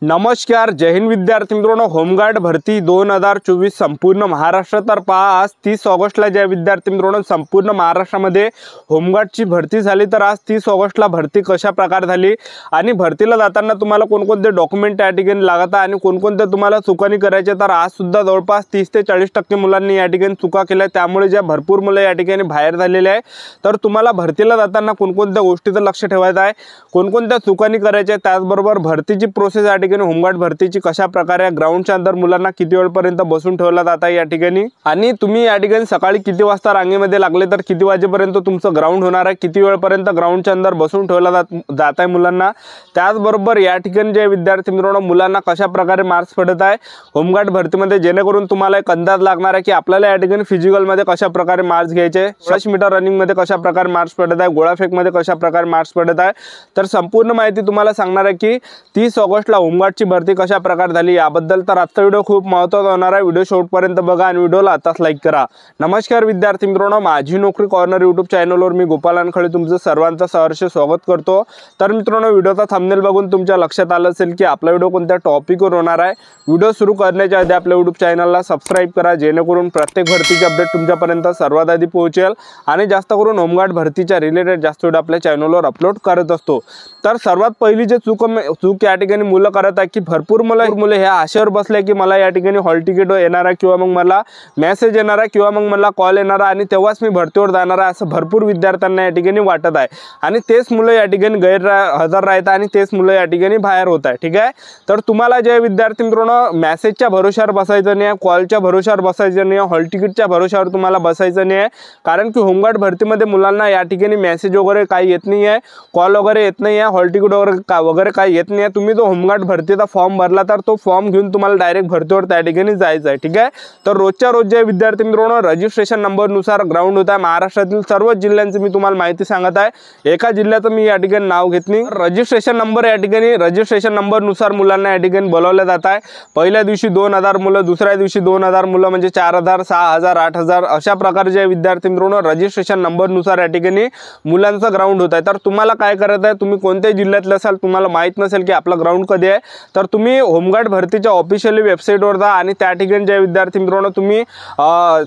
नमस्कार, जय हिंद विद्यार्थी मित्रांनो। होमगार्ड भरती 2024 संपूर्ण महाराष्ट्र तर पहा, आज 30 ऑगस्टला ज्या विद्यार्थी मित्रांनो संपूर्ण महाराष्ट्रामध्ये होमगार्डची भरती झाली, तर आज 30 ऑगस्टला भरती कशा प्रकारे झाली आणि भरतीला जाताना तुम्हाला कोणकोणते डॉक्युमेंट या ठिकाणी लागतात आणि कोणकोणते तुम्हाला चुका करायचे, तर आज सुद्धा जवळपास 30 ते 40% मुलांनी या ठिकाणी चुका केल्या, त्यामुळे ज्या भरपूर मुलं या ठिकाणी बाहेर झालेले आहे। तर तुम्हाला भरतीला जाताना कोणकोणत्या गोष्टीचं लक्ष ठेवायचं आहे, कोणकोणत्या चुका करायच्या, त्याचबरोबर भरतीची प्रोसेस या ठिकाणी होमगार्ड भरतीची कशा प्रकारे ग्राउंडच्या अंदर मुलांना किती वेळपर्यंत बसून ठेवला जात आहे या ठिकाणी, आणि तुम्ही या ठिकाणी सकाळी किती वाजता रांगेमध्ये लागले तर किती वाजेपर्यंत तुमचं ग्राउंड होणार आहे, किती वेळपर्यंत ग्राउंडच्या अंदर बसून ठेवला जात आहे मुलांना। त्याचबरोबर या ठिकाणी जे विद्यार्थी मित्रांनो मुलांना कशा प्रकारे मार्क्स पडत आहे होमगार्ड भरतीमध्ये, जेणेकरून तुम्हाला एक अंदाज लागणार आहे की आपल्याला या ठिकाणी फिजिकलमध्ये कशा प्रकारे मार्क्स घ्यायचे, 100 मीटर रनिंगमध्ये कशा प्रकारे मार्क्स पडत आहे, गोळाफेकमध्ये कशा प्रकारे मार्क्स पडत आहे। तर संपूर्ण माहिती तुम्हाला सांगणार आहे की 30 ऑगस्टला होमगार्डची भरती कशा प्रकारे झाली याबद्दल। तर आजचा व्हिडिओ खूप महत्त्वाचा होणार आहे, व्हिडिओ शेवटपर्यंत बघा आणि व्हिडिओला आताच लाईक करा। नमस्कार विद्यार्थी मित्रांनो, माझी नोकरी कॉर्नर यूट्यूब चॅनलवर मी गोपाल वानखळे तुमचं सर्वांचं सहर्ष स्वागत करतो। तर मित्रांनो, व्हिडिओचा थंबनेल बघून तुमच्या लक्षात आलं असेल की आपला व्हिडिओ कोणत्या टॉपिकवर होणार आहे। व्हिडिओ सुरू करण्याच्या आधी आपल्या यूट्यूब चॅनलला सबस्क्राइब करा, जेणेकरून प्रत्येक भरतीचे अपडेट तुमच्यापर्यंत सर्वात आधी पोहोचेल आणि जास्त करून होमगार्ड भरतीच्या रिलेटेड जास्त व्हिडिओ आपल्या चॅनलवर अपलोड करत असतो। तर सर्वात पहिली जे चूक या ठिकाणी मुलं करत आहे की भरपूर मुलं ह्या आशेवर बसले की मला या ठिकाणी हॉल तिकीट येणार आहे किंवा मग मला मेसेज येणार आहे किंवा मग मला कॉल येणार आहे आणि तेव्हाच मी भरतीवर जाणार आहे, असं भरपूर विद्यार्थ्यांना या ठिकाणी वाटत आहे आणि तेच मुलं या ठिकाणी गैरहजर राहतात आणि तेच मुलं या ठिकाणी बाहेर होत आहे। ठीक आहे, तर तुम्हाला जे विद्यार्थी मित्रांनो मेसेजच्या भरोशावर बसायचं नाही, कॉलच्या भरोशावर बसायचं नाही, हॉल तिकीटच्या भरोशावर तुम्हाला बसायचं नाही, कारण की होमगार्ड भरतीमध्ये मुलांना या ठिकाणी मेसेज वगैरे काही येत नाही आहे, कॉल वगैरे येत नाही आहे, हॉल तिकीट वगैरे काही येत नाही आहे। तुम्ही जो होमगार्ड भरतीचा फॉर्म भरला तर तो फॉर्म घेऊन तुम्हाला डायरेक्ट भरतीवर त्या ठिकाणी जायचं आहे। ठीक आहे, तर रोजच्या रोज जे विद्यार्थी मित्रांनो रजिस्ट्रेशन नंबरनुसार ग्राउंड होत आहे, महाराष्ट्रातील सर्व जिल्ह्यांची मी तुम्हाला माहिती सांगत आहे, एका जिल्ह्याचं मी या ठिकाणी नाव घेत नाही। रजिस्ट्रेशन नंबर या ठिकाणी रजिस्ट्रेशन नंबरनुसार मुलांना या ठिकाणी बोलावलं जात आहे। पहिल्या दिवशी 2000 मुलं, दुसऱ्या दिवशी 2000 मुलं, म्हणजे 4000, 6000, 8000 अशा प्रकारचे विद्यार्थी मित्रांनो रजिस्ट्रेशन नंबरनुसार या ठिकाणी मुलांचं ग्राउंड होत आहे। तर तुम्हाला काय करायचं आहे, तुम्ही कोणत्याही जिल्ह्यातले असाल, तुम्हाला माहित नसेल की आपलं ग्राउंड कधी आहे, तर तुम्ही होमगार्ड भरतीच्या ऑफिशियली वेबसाईटवर जा आणि त्या ठिकाणी जे विद्यार्थी मित्रांनो तुम्ही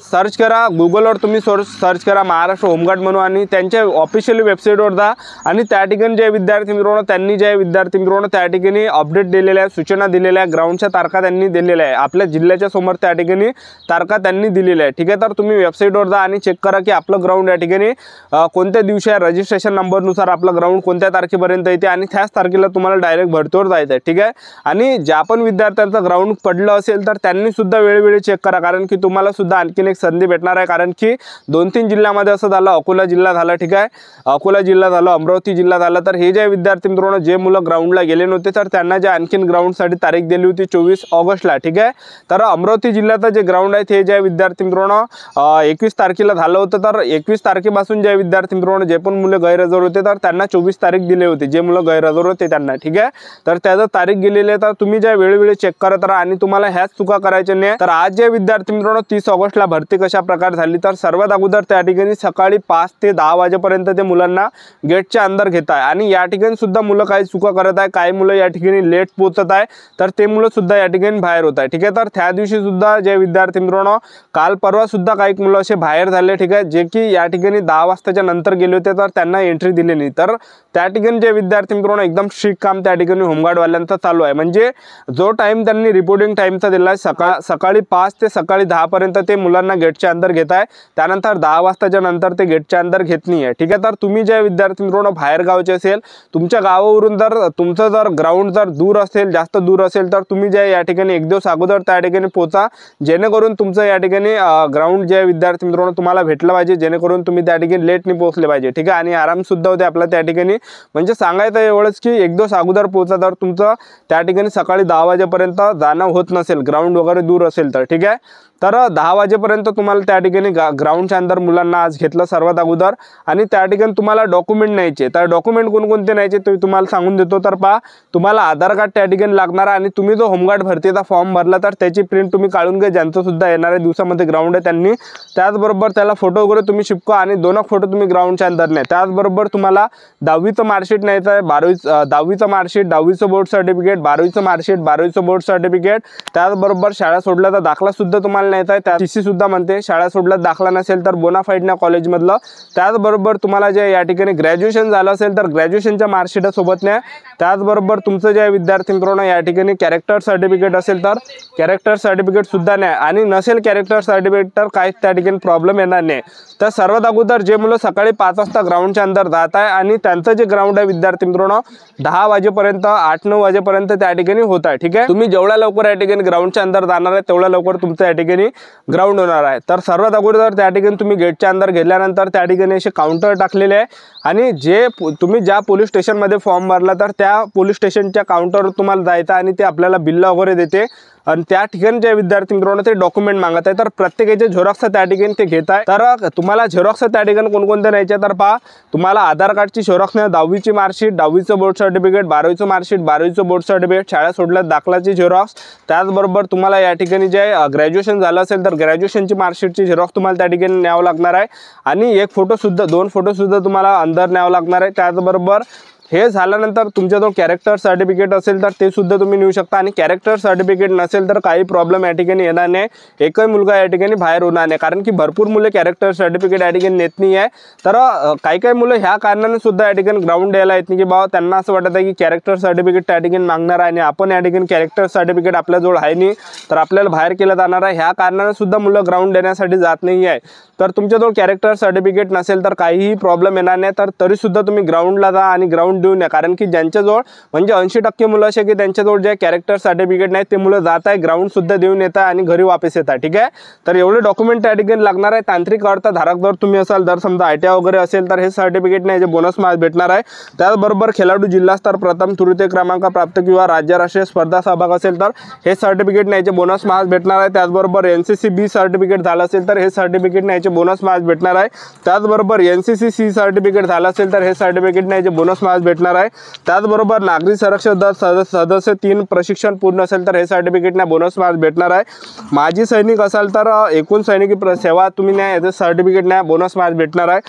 सर्च करा, गुगलवर तुम्ही सर्च करा महाराष्ट्र होमगार्ड म्हणून आणि त्यांच्या ऑफिशियली वेबसाईटवर जा आणि त्या ठिकाणी जे विद्यार्थी मित्रांनो त्यांनी जे विद्यार्थी मित्रांनो त्या ठिकाणी अपडेट दिलेल्या आहे, सूचना दिलेल्या आहे, ग्राउंडच्या तारखा त्यांनी दिलेल्या आहे, आपल्या जिल्ह्याच्या समोर त्या ठिकाणी तारखा त्यांनी दिलेल्या आहे। ठीक आहे, तर तुम्ही वेबसाईटवर जा आणि चेक करा की आपलं ग्राउंड या ठिकाणी कोणत्या दिवशी आहे, रजिस्ट्रेशन नंबरनुसार आपलं ग्राउंड कोणत्या तारखेपर्यंत येते आणि त्याच तारखेला तुम्हाला डायरेक्ट भरतीवर जायचं आहे। ठीक आहे, आणि ज्या पण विद्यार्थ्यांचं ग्राउंड पडलं असेल तर त्यांनी सुद्धा वेळोवेळी चेक करा, कारण की तुम्हाला सुद्धा आणखीन एक संधी भेटणार आहे, कारण की 2-3 जिल्ह्यामध्ये असं झालं, अकोला जिल्हा झाला, ठीक आहे, अकोला जिल्हा झालं, अमरावती जिल्हा झाला। तर हे जे विद्यार्थी मित्रांनो जे मुलं ग्राउंडला गेले नव्हते तर त्यांना जे आणखीन ग्राउंडसाठी तारीख दिली होती 24 ऑगस्टला। ठीक आहे, तर अमरावती जिल्ह्याचं जे ग्राउंड आहे ते जे विद्यार्थी मित्रांनो 21 तारखेला झालं होतं, तर 21 तारखेपासून जे विद्यार्थी मित्रांनो जे पण मुलं गैरहजर होते तर त्यांना 24 तारीख दिली होती, जे मुलं गैरहजर होते त्यांना। ठीक आहे, तर त्याचं तारीख गेलेली आहे, तर तुम्ही ज्या वेळोवेळी चेक करत राहा आणि तुम्हाला ह्याच चुका करायच्या नाही। तर आज जे विद्यार्थी मित्रांनो 30 ऑगस्टला भरती कशा प्रकारे झाली, तर सर्वात अगोदर त्या ठिकाणी सकाळी 5 ते 10 वाजेपर्यंत ते मुलांना गेटच्या अंदर घेत आहे आणि या ठिकाणी सुद्धा मुलं काही चुका करत आहे, काही मुलं या ठिकाणी लेट पोहोचत आहे, तर ते मुलं सुद्धा या ठिकाणी बाहेर होत आहे। ठीक आहे, तर त्या दिवशी सुद्धा जे विद्यार्थी मित्रांनो काल परवा सुद्धा काही मुलं असे बाहेर झाले, ठीक आहे, जे की या ठिकाणी 10 वाजताच्या नंतर गेले होते तर त्यांना एंट्री दिली नाही। तर त्या ठिकाणी जे विद्यार्थी मित्रांनो एकदम स्ट्रिक्ट काम त्या ठिकाणी होमगार्ड वाल्यांचा चालू आहे, म्हणजे जो टाइम त्यांनी रिपोर्टिंग टाइमचा दिला आहे सकाळी 5 ते सकाळी 10 पर्यंत ते मुलांना गेटच्या अंदर घेत आहे, त्यानंतर 10 वाजताच्या नंतर ते गेटच्या अंदर घेत नाही आहे। ठीक आहे, तर तुम्ही जे विद्यार्थी मित्रांनो बाहेर गावचे असेल, तुमच्या गावावरून जर तुमचं जर ग्राउंड जर दूर असेल, जास्त दूर असेल, तर तुम्ही जे या ठिकाणी एक दिवस अगोदर त्या ठिकाणी पोहोचा, जेणेकरून तुमचं या ठिकाणी ग्राउंड जे विद्यार्थी मित्रांनो तुम्हाला भेटलं पाहिजे, जेणेकरून तुम्ही त्या ठिकाणी लेट नाही पोहोचले पाहिजे। ठीक आहे, आणि आराम सुद्धा होते आपला त्या ठिकाणी, म्हणजे सांगायचं एवढंच की एक दिवस अगोदर पोहोचा, तर तुमचं त्या ठिकाणी सकाळी 10 वाजेपर्यंत जाणं होत नसेल, ग्राउंड वगैरे दूर असेल तर। ठीक आहे, तर 10 वाजेपर्यंत तुम्हाला त्या ठिकाणी ग्राउंडच्या अंदर मुलांना आज घेतलं सर्वात अगोदर आणि त्या ठिकाणी तुम्हाला डॉक्युमेंट न्यायचे, तर डॉक्युमेंट कोणकोणते न्यायचे ते तुम्हाला सांगून देतो। तर पहा, तुम्हाला आधार कार्ड त्या ठिकाणी लागणार आणि तुम्ही जो होमगार्ड भरतीचा फॉर्म भरला तर त्याची प्रिंट तुम्ही काढून घ्या, ज्यांचं सुद्धा येणाऱ्या दिवसामध्ये ग्राउंड आहे त्यांनी, त्याचबरोबर त्याला फोटो वगैरे तुम्ही चिपका आणि 2 फोटो तुम्ही ग्राउंडच्या अंदर न्या। त्याचबरोबर तुम्हाला 10वीचं मार्कशीट न्यायचं आहे, 10वीचं मार्कशीट, 10वीचं बोर्ड सर्टिफिकेट सर्टिफिकेट, 12वीचं मार्कशीट, 12वीचं बोर्ड सर्टिफिकेट, त्याचबरोबर शाळा सोडल्याचा दाखला सुद्धा तुम्हाला न्यायचा आहे, त्या टीसी सुद्धा म्हणते. शाळा सोडल्यात दाखला नसेल तर बोनाफाईड ना कॉलेजमधलं. त्याचबरोबर तुम्हाला जे या ठिकाणी ग्रॅज्युएशन झालं असेल तर ग्रॅज्युएशनच्या मार्कशीट सोबत न्या. त्याचबरोबर तुमचं जे विद्यार्थी मित्रांनो या ठिकाणी कॅरेक्टर सर्टिफिकेट असेल तर कॅरेक्टर सर्टिफिकेट सुद्धा न्या. आणि नसेल कॅरेक्टर सर्टिफिकेट तर काहीच त्या ठिकाणी प्रॉब्लेम येणार नाही. तर सर्वात अगोदर जे मुलं सकाळी 5 वाजता ग्राउंडच्या अंदर जात आहे आणि त्यांचं जे ग्राउंड आहे विद्यार्थी मित्रांनो 10 वाजेपर्यंत 8-9 वाजेपर्यंत त्या ठिकाणी होत आहे. ठीक आहे, तुम्ही जेवढ्या लवकर या ठिकाणी ग्राउंडच्या अंदर जाणार आहे तेवढ्या लवकर तुमचं या ठिकाणी ग्राउंड होणार आहे. तर सर्वात अगोदर त्या ठिकाणी तुम्ही गेटच्या अंदर गेल्यानंतर त्या ठिकाणी असे काउंटर टाकलेले आहे आणि जे तुम्ही ज्या पोलीस स्टेशनमध्ये फॉर्म भरला तर त्या पोलीस स्टेशनच्या काउंटरवर तुम्हाला जायचं आणि ते आपल्याला बिल्ल वगैरे देते आणि त्या ठिकाणी जे विद्यार्थी मित्रांनो ते डॉक्युमेंट मागत आहे तर प्रत्येकाचे झेरॉक्स त्या ठिकाणी ते घेत आहे. तर तुम्हाला झेरॉक्स त्या ठिकाणी कोणकोणते न्यायचे तर पहा, तुम्हाला आधार कार्डची झेरॉक्स नाही, 10वीची मार्कशीट, 10वीचं बोर्ड सर्टिफिकेट, 12वीचं मार्कशीट, 12वीचं बोर्ड सर्टिफिकेट, शाळा सोडल्यात दाखलाची झेरॉक्स. त्याचबरोबर तुम्हाला या ठिकाणी जे ग्रॅज्युएशन झालं असेल तर ग्रॅज्युएशनची मार्कशीटची झेरॉक्स तुम्हाला त्या ठिकाणी न्यावं लागणार आहे आणि एक फोटोसुद्धा 2 फोटोसुद्धा तुम्हाला अंदर न्यावं लागणार आहे. त्याचबरोबर हे झाल्यानंतर तुमच्याजवळ कॅरेक्टर सर्टिफिकेट असेल तर ते सुद्धा तुम्ही नेऊ शकता आणि कॅरेक्टर सर्टिफिकेट नसेल तर काही प्रॉब्लेम या ठिकाणी येणार नाही. एकही मुलगा या ठिकाणी बाहेर होणार नाही, कारण की भरपूर मुले कॅरेक्टर सर्टिफिकेट या ठिकाणी नेत नाही आहे. तर काही मुलं ह्या कारणाने सुद्धा या ठिकाणी ग्राउंड यायला येत नाही की बाबा त्यांना असं वाटत आहे की कॅरेक्टर सर्टिफिकेट त्या ठिकाणी मागणार आहे आणि आपण या ठिकाणी कॅरेक्टर सर्टिफिकेट आपल्याजवळ आहे नाही तर आपल्याला बाहेर केलं जाणार आहे. ह्या कारणाने सुद्धा मुलं ग्राउंड देण्यासाठी जात नाही आहे. तर तुमच्याजवळ कॅरेक्टर सर्टिफिकेट नसेल तर काहीही प्रॉब्लेम येणार नाही. तर तरीसुद्धा तुम्ही ग्राउंडला जा आणि ग्राउंड देऊन या, कारण की ज्यांच्याजवळ म्हणजे 80% मुलं असे की त्यांच्याजवळ जे कॅरेक्टर सर्टिफिकेट नाही ते मुलं जात आहे, ग्राउंड सुद्धा देऊन येत आहे आणि घरी वापस येत आहे. ठीक आहे, तर एवढे डॉक्युमेंट त्या ठिकाणी लागणार आहे. तांत्रिक अर्थ धारक जर तुम्ही असाल, जर समजा ITI वगैरे असेल तर हे सर्टिफिकेट नाही, जे बोनस मार्क्स भेटणार आहे. त्याचबरोबर खेळाडू जिल्हास्तर प्रथम तृतीय क्रमांक प्राप्त किंवा राज्य राष्ट्रीय स्पर्धा सहभाग असेल तर हे सर्टिफिकेट न्यायचे बोनस मार्क्स भेटणार आहे. त्याचबरोबर NCC B सर्टिफिकेट झालं असेल तर हे सर्टिफिकेट न्यायचे बोनस मार्क्स भेटणार आहे. त्याचबरोबर NCC C सर्टिफिकेट झालं असेल तर हे सर्टिफिकेट न्यायचे बोनस मार्क्स भेटणार आहे. त्याचबरोबर नागरिक संरक्षण दल सदस्य 3 प्रशिक्षण पूर्ण असेल तर हे सर्टिफिकेटना बोनस मार्क्स भेटणार आहे. माजी सैनिक असाल तर एकूण सैनिकी सेवा तुम्ही न्या, याचं सर्टिफिकेटना बोनस मार्क्स भेटणार आहे.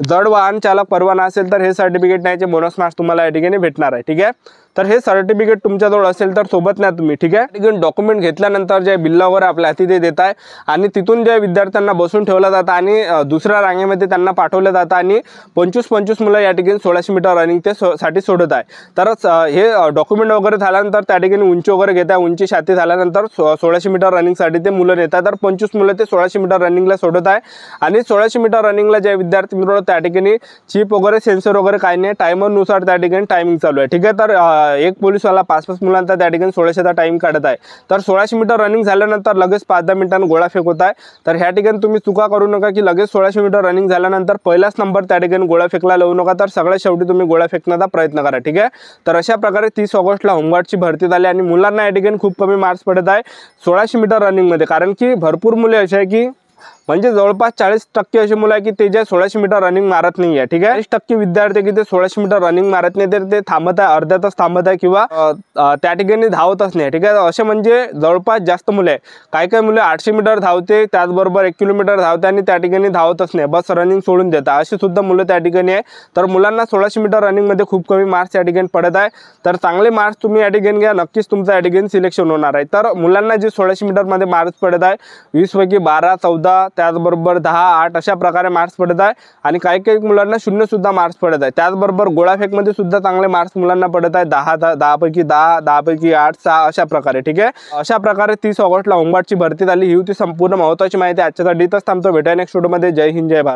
जड वाहन चालक परवाना असेल तर हे सर्टिफिकेट न्यायचे बोनस मार्क्स तुम्हाला या ठिकाणी भेटणार आहे. ठीक आहे, तर हे सर्टिफिकेट तुमच्याजवळ असेल तर सोबत न्या तुम्ही. ठीक आहे, ठिकाणी डॉक्युमेंट घेतल्यानंतर जे बिल्ल वगैरे आपल्या हाती ते देत आहे आणि तिथून जे विद्यार्थ्यांना बसून ठेवलं जातं आणि दुसऱ्या रांगेमध्ये त्यांना पाठवलं जातं आणि 25 मुलं या ठिकाणी 1600 मीटर रनिंग ते साठी सोडत आहे. तरच हे डॉक्युमेंट वगैरे झाल्यानंतर त्या ठिकाणी उंची वगैरे घेत आहे. उंची 6 झाल्यानंतर 1600 मीटर रनिंगसाठी ते मुलं नेतात. तर 25 मुलं ते 1600 मीटर रनिंगला सोडत आहे आणि 1600 मीटर रनिंगला जे विद्यार्थी मित्र त्या ठिकाणी चिप वगैरे सेन्सर वगैरे काही नाही, टायमरनुसार त्या ठिकाणी टायमिंग चालू आहे. ठीक आहे, तर एक पोलीसवाला 5-5 मुलांचा त्या ठिकाणी 1600चा टाइम काढत आहे. तर 1600 मीटर रनिंग झाल्यानंतर लगेच 5-10 मिनिटांनी गोळा फेक होत आहे. तर ह्या ठिकाणी तुम्ही चुका करू नका की लगेच 1600 मीटर रनिंग झाल्यानंतर पहिलाच नंबर त्या ठिकाणी गोळा फेकला लावू नका. तर सगळ्यात शेवटी तुम्ही गोळा फेकण्याचा प्रयत्न करा. ठीक आहे, तर अशा प्रकारे 30 ऑगस्टला होमगार्डची भरती झाली आणि मुलांना या ठिकाणी खूप कमी मार्क्स पडत आहे 1600 मीटर रनिंगमध्ये, कारण की भरपूर मुले असे आहे की म्हणजे जवळपास 40% अशी मुलं आहे की ते जे 1600 मीटर रनिंग मारत नाही आहे. ठीक आहे, 40% विद्यार्थी की ते 1600 मीटर रनिंग मारत नाही तर ते थांबत आहे, अर्ध्या तास थांबत आहे किंवा त्या ठिकाणी धावतच नाही. ठीक आहे, असे म्हणजे जवळपास जास्त मुले आहे. काही मुले 800 मीटर धावते, त्याचबरोबर 1 किलोमीटर धावते आणि त्या ठिकाणी धावतच नाही, बस रनिंग सोडून देतात, अशी सुद्धा मुलं त्या ठिकाणी आहे. तर मुलांना 1600 मीटर रनिंगमध्ये खूप कमी मार्क्स या ठिकाणी पडत आहे. तर चांगले मार्क्स तुम्ही या ठिकाणी घ्या, नक्कीच तुमचं या ठिकाणी सिलेक्शन होणार आहे. तर मुलांना जे 1600 मीटरमध्ये मार्क्स पडत आहे 20 पैकी 12, 14, त्याचबरोबर 10, 8 अशा प्रकारे मार्क्स पडत आहे आणि काही मुलांना 0 सुद्धा मार्क्स पडत आहे. त्याचबरोबर गोळाफेकमध्ये सुद्धा चांगले मार्क्स मुलांना पडत आहे 10 पैकी 10, 10 पैकी 8, 6 अशा प्रकारे. ठीक आहे, अशा प्रकारे 30 ऑगस्टला होमगार्डची भरती झाली. ही होती संपूर्ण महत्त्वाची माहिती आजच्यासाठी. इथंच थांबतो, भेटूया नेक्स्ट व्हिडिओमध्ये. जय हिंद, जय भारत.